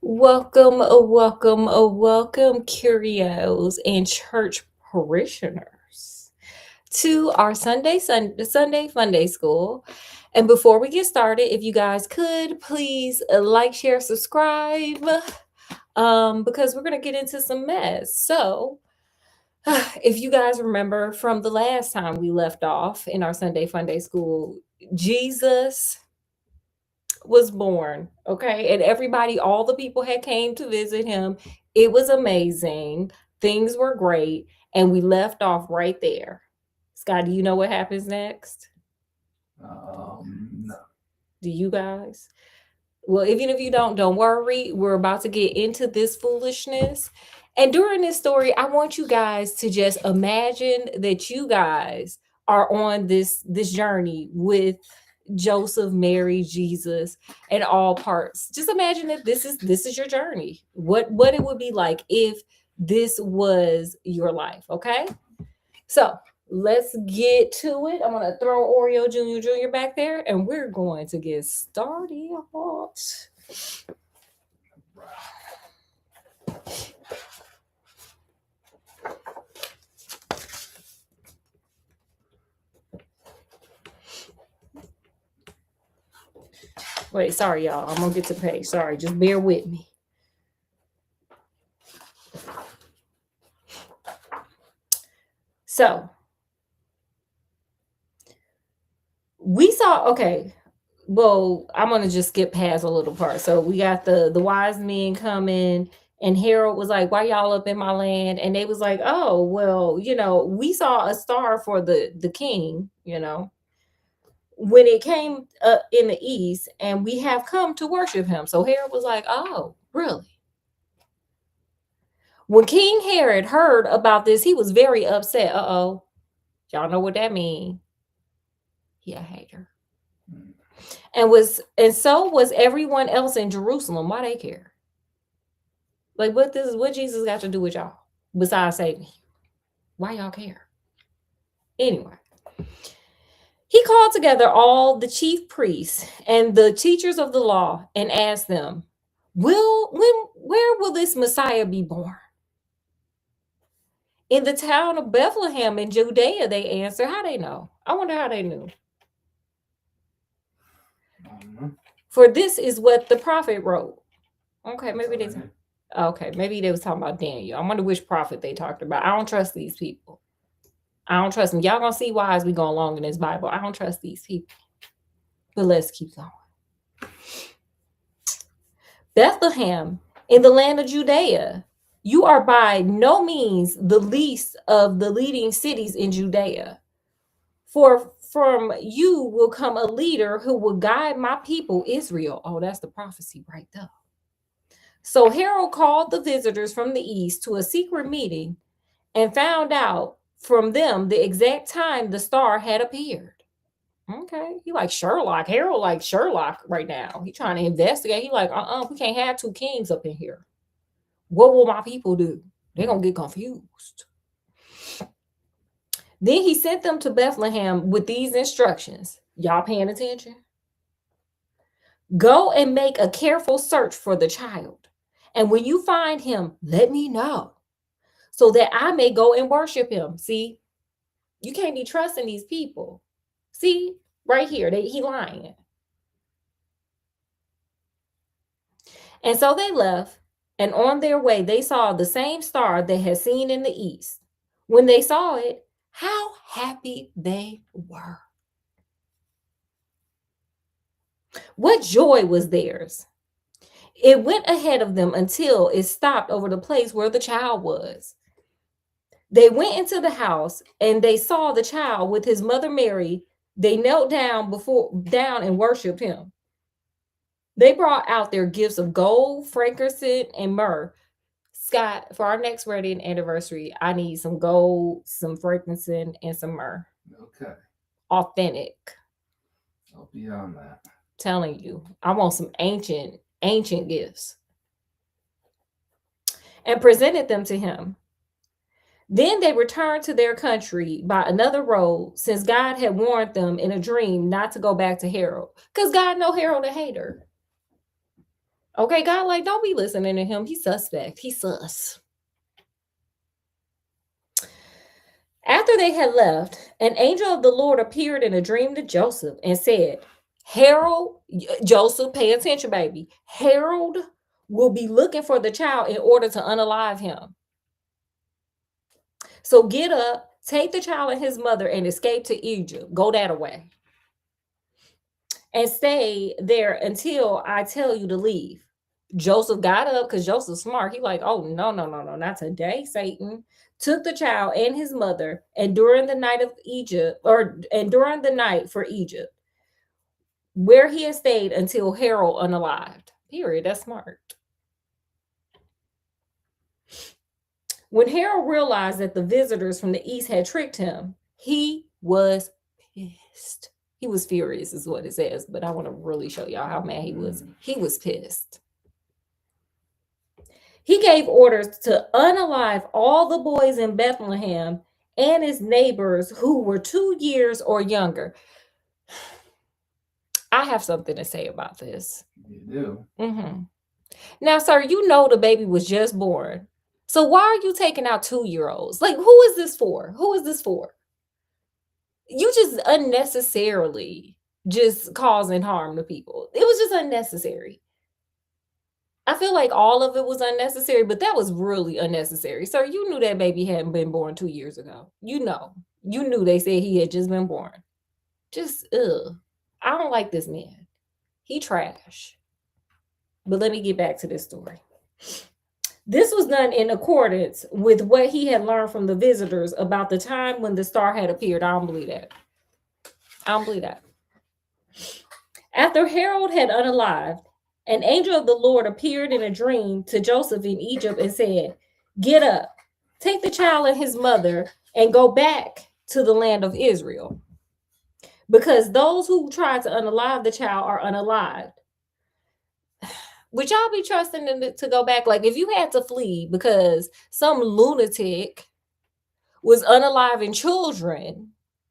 Welcome, curios and church parishioners, to our Sunday Fun Day School. And before we get started, if you guys could please like, share, subscribe, because we're gonna get into some mess. So, if you guys remember from the last time we left off in our Sunday Fun Day School, Jesus was born, okay? And everybody, all the people had came to visit him. It was amazing. Things were great, and we left off right there. Scott, do you know what happens next? No. Do you guys? Well, even if you don't worry. We're about to get into this foolishness. And during this story, I want you guys to just imagine that you guys are on this journey with Joseph, Mary, Jesus, and all parts. Just imagine that this is your journey. What it would be like if this was your life, okay? So, let's get to it. I'm going to throw Oreo Jr. back there and we're going to get started. Wait, sorry, y'all. I'm going to get to the page. Sorry, just bear with me. So, we saw, okay, well, I'm going to just skip past a little part. So, we got the wise men coming, and Harold was like, why y'all up in my land? And they was like, oh, well, we saw a star for the king, when it came in the east, and we have come to worship him. So Herod was like, oh, really? When King Herod heard about this, he was very upset. Uh-oh. Y'all know what that means. He a hater. And so was everyone else in Jerusalem. Why they care? Like, what Jesus got to do with y'all besides saving? Why y'all care? Anyway, he called together all the chief priests and the teachers of the law and asked them, where will this Messiah be born? In the town of Bethlehem in Judea, they answered. How they know? I wonder how they knew. For this is what the prophet wrote. Okay, maybe they was talking about Daniel. I wonder which prophet they talked about. I don't trust these people. I don't trust them. Y'all gonna see why as we go along in this Bible. I don't trust these people. But let's keep going. Bethlehem in the land of Judea, you are by no means the least of the leading cities in Judea. For from you will come a leader who will guide my people Israel. Oh, that's the prophecy right there. So Herod called the visitors from the east to a secret meeting and found out from them the exact time the star had appeared. Okay, he like Sherlock. Harold like Sherlock right now. He trying to investigate. He like, we can't have two kings up in here. What will my people do? They're gonna get confused. Then he sent them to Bethlehem with these instructions. Y'all paying attention? Go and make a careful search for the child. And when you find him, let me know so that I may go and worship him. See, you can't be trusting these people. See, right here, he lying. And so they left, and on their way, they saw the same star they had seen in the east. When they saw it, how happy they were. What joy was theirs. It went ahead of them until it stopped over the place where the child was. They went into the house and they saw the child with his mother Mary. They knelt down and worshiped him. They brought out their gifts of gold, frankincense, and myrrh. Scott, for our next wedding anniversary, I need some gold, some frankincense, and some myrrh. Okay. Authentic. I'll be on that. Telling you, I want some ancient gifts. And presented them to him. Then they returned to their country by another road, since God had warned them in a dream not to go back to Herod. Because God know Herod a hater. Okay, God, like, don't be listening to him. He's suspect. He's sus. After they had left, an angel of the Lord appeared in a dream to Joseph and said, Harold, Joseph, pay attention, baby. Harold will be looking for the child in order to unalive him. So get up, take the child and his mother and escape to Egypt. Go that away. And stay there until I tell you to leave. Joseph got up because Joseph's smart. He like, oh, no, not today, Satan. Took the child and his mother, and during the night for Egypt, where he had stayed until Harold unalived. Period. That's smart. When Harold realized that the visitors from the east had tricked him, he was pissed. He was furious, is what it says, but I want to really show y'all how mad he was. He was pissed. He gave orders to unalive all the boys in Bethlehem and his neighbors who were 2 years or younger. I have something to say about this. You do. Mm-hmm. Now, sir, you know the baby was just born. So why are you taking out 2-year-olds? Like, who is this for? Who is this for? You just unnecessarily just causing harm to people. It was just unnecessary. I feel like all of it was unnecessary, but that was really unnecessary. Sir, you knew that baby hadn't been born 2 years ago. You knew they said he had just been born. Just, I don't like this man. He trash. But let me get back to this story. This was done in accordance with what he had learned from the visitors about the time when the star had appeared. I don't believe that. After Harold had unalived, an angel of the Lord appeared in a dream to Joseph in Egypt and said, get up, take the child and his mother, and go back to the land of Israel. Because those who try to unalive the child are unalived. Would y'all be trusting them to go back? Like, if you had to flee because some lunatic was unaliving children,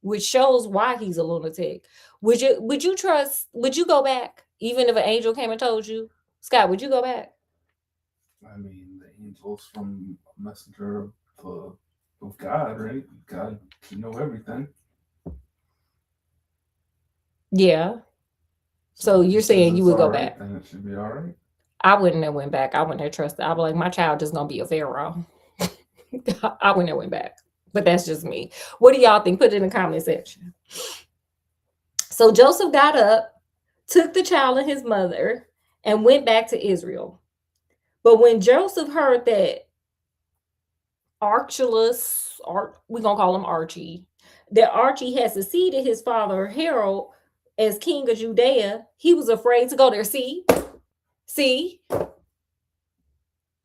which shows why he's a lunatic, would you go back? Even if an angel came and told you? Scott, would you go back? I mean, the angel's from a messenger of God, right? God can know everything. Yeah. So you're saying you would go back? Then it should be all right. I wouldn't have went back. I wouldn't have trusted. I'd be like, my child is going to be a pharaoh. I wouldn't have went back. But that's just me. What do y'all think? Put it in the comment section. So Joseph got up, took the child and his mother, and went back to Israel. But when Joseph heard that Archelaus, we're going to call him Archie, that Archie had succeeded his father Harold as king of Judea, he was afraid to go there. See?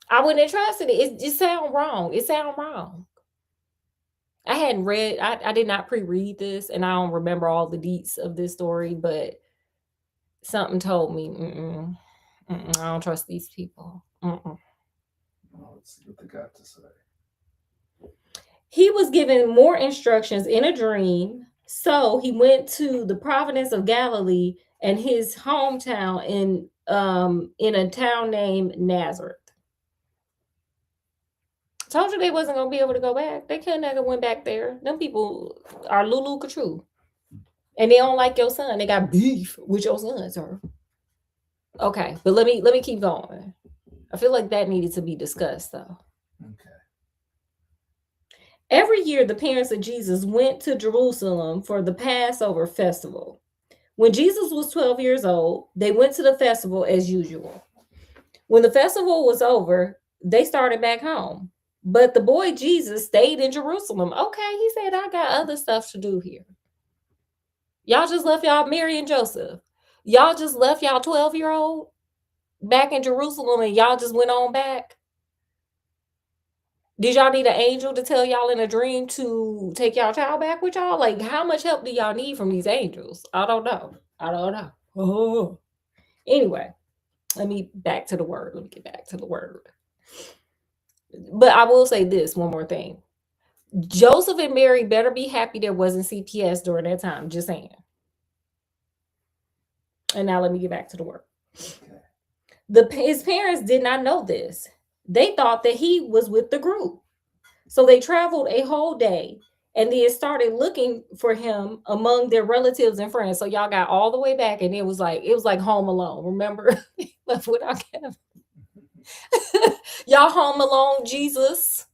I wouldn't have trusted it. It just sounds wrong. I hadn't read, I did not pre-read this, and I don't remember all the deets of this story, but something told me, I don't trust these people. Well, let's see what they got to say. He was given more instructions in a dream, so he went to the province of Galilee and his hometown in a town named Nazareth. Told you they wasn't gonna be able to go back. They couldn't have went back there. Them people are Lulu Katru. And they don't like your son. They got beef with your son, sir. Okay, but let me keep going. I feel like that needed to be discussed though. Okay. Every year, the parents of Jesus went to Jerusalem for the Passover festival. When Jesus was 12 years old, they went to the festival as usual. When the festival was over, they started back home. But the boy Jesus stayed in Jerusalem. Okay, he said, I got other stuff to do here. Y'all just left y'all Mary and Joseph. Y'all just left y'all 12-year-old back in Jerusalem and y'all just went on back. Did y'all need an angel to tell y'all in a dream to take y'all child back with y'all? Like, how much help do y'all need from these angels? I don't know. Oh. Anyway, let me get back to the word. But I will say this, one more thing. Joseph and Mary better be happy there wasn't CPS during that time. Just saying. And now let me get back to the word. Okay. His parents did not know this. They thought that he was with the group. So they traveled a whole day and then started looking for him among their relatives and friends. So y'all got all the way back, and it was like Home Alone. Remember? Left without Kevin. Y'all Home Alone, Jesus.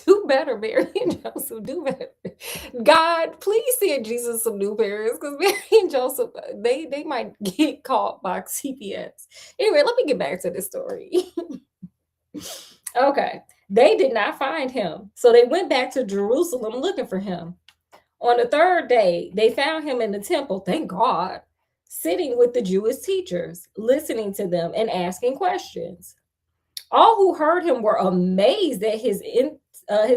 Do better, Mary and Joseph. Do better. God, please send Jesus some new parents, because Mary and Joseph, they might get caught by CPS. Anyway, let me get back to this story. Okay. They did not find him. So they went back to Jerusalem looking for him. On the third day, they found him in the temple, thank God, sitting with the Jewish teachers, listening to them and asking questions. All who heard him were amazed at his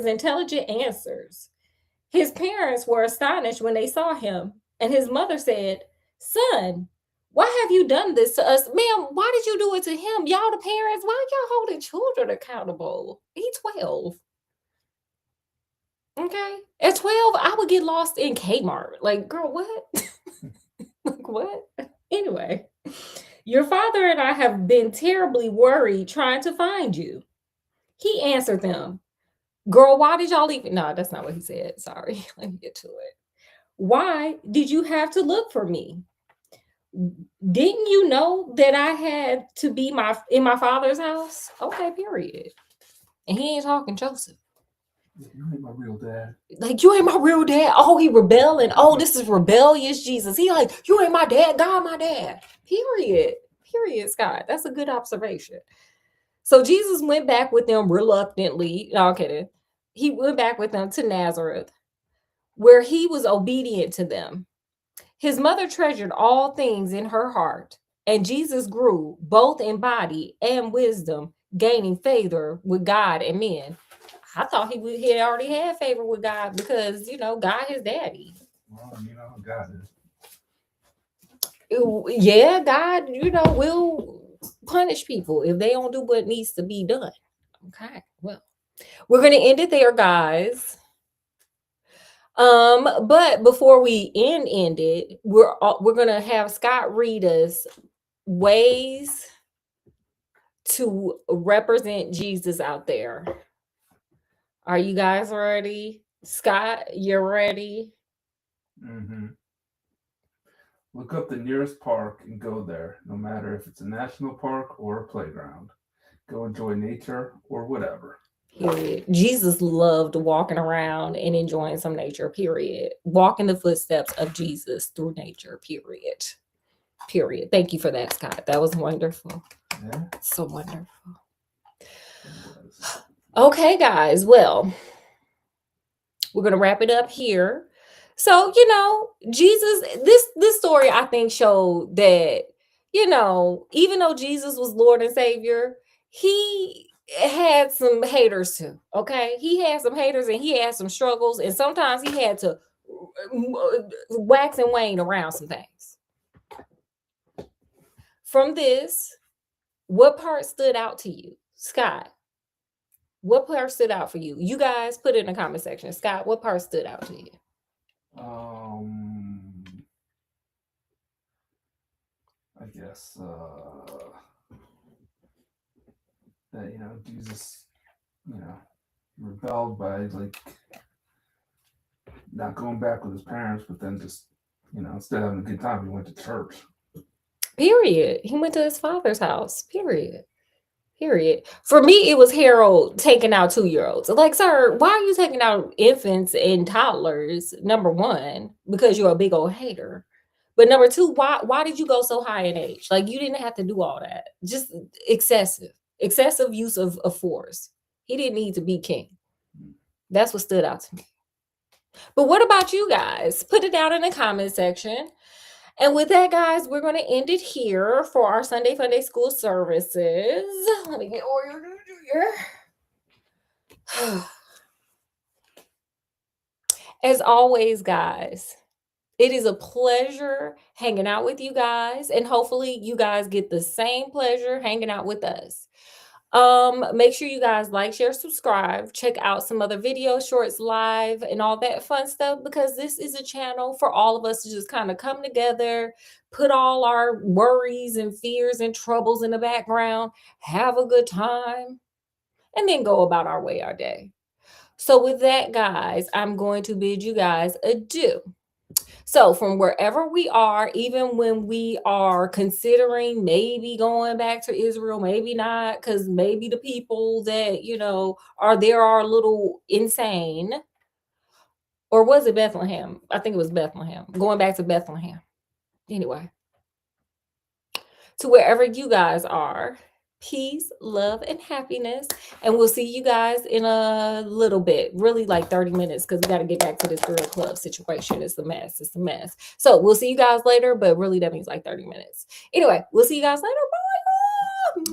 intelligent answers. His parents were astonished when they saw him, and his mother said, "Son, why have you done this to us? Ma'am, why did you do it to him? Y'all the parents, why y'all holding children accountable? He's 12." Okay. At 12, I would get lost in Kmart. Like, girl, what? Like, what? Anyway, your father and I have been terribly worried trying to find you. He answered them, "Girl, why did y'all leave?" No, that's not what he said. Sorry. Let me get to it. "Why did you have to look for me? Didn't you know that I had to be in my father's house?" Okay, period. And he ain't talking Joseph. You ain't my real dad. Like, you ain't my real dad. Oh, he rebelling. Oh, this is rebellious Jesus. He like, you ain't my dad. God, my dad. Period. Period, Scott. That's a good observation. So Jesus went back with them reluctantly. No, I'm kidding. He went back with them to Nazareth, where he was obedient to them. His mother treasured all things in her heart, and Jesus grew both in body and wisdom, gaining favor with God and men. I thought he had already had favor with God because, God his daddy. Well, God is. Yeah, God, will punish people if they don't do what needs to be done. Okay, well, we're going to end it there, guys. But before we end it, we're going to have Scott read us ways to represent Jesus out there. Are you guys ready? Scott, you're ready? Mm-hmm. Look up the nearest park and go there, no matter if it's a national park or a playground. Go enjoy nature or whatever. Period. Jesus loved walking around and enjoying some nature, period. Walking the footsteps of Jesus through nature, period. Period. Thank you for that, Scott. That was wonderful. Yeah. So wonderful. Okay, guys. Well, we're going to wrap it up here. So, Jesus, this story, I think, showed that, even though Jesus was Lord and Savior, he had some haters too. Okay. He had some haters and he had some struggles. And sometimes he had to wax and wane around some things. From this, what part stood out to you? Scott, what part stood out for you? You guys put it in the comment section. Scott, what part stood out to you? I guess that Jesus, rebelled by not going back with his parents, but then just instead of having a good time, he went to church. Period. He went to his father's house. Period. For me, it was Harold taking out 2-year-olds. Like, sir, why are you taking out infants and toddlers? Number one, because you're a big old hater. But number two, why did you go so high in age? Like, you didn't have to do all that. Just excessive use of force. He didn't need to be king. That's what stood out to me. But what about you guys? Put it down in the comment section. And with that, guys, we're going to end it here for our Sunday Funday School services. Let me get ordered here. As always, guys, it is a pleasure hanging out with you guys. And hopefully you guys get the same pleasure hanging out with us. Make sure you guys like, share, subscribe, check out some other video shorts live and all that fun stuff, because this is a channel for all of us to just kind of come together, put all our worries and fears and troubles in the background, have a good time, and then go about our way our day. So with that, guys, I'm going to bid you guys adieu. So from wherever we are, even when we are considering maybe going back to Israel, maybe not, because maybe the people that, are there are a little insane. Or was it Bethlehem? I think it was Bethlehem. Going back to Bethlehem. Anyway, to wherever you guys are, peace, love, and happiness. And we'll see you guys in a little bit, really like 30 minutes, because we got to get back to this girl club situation. It's a mess. It's a mess. So we'll see you guys later, but really that means like 30 minutes. Anyway, we'll see you guys later. Bye.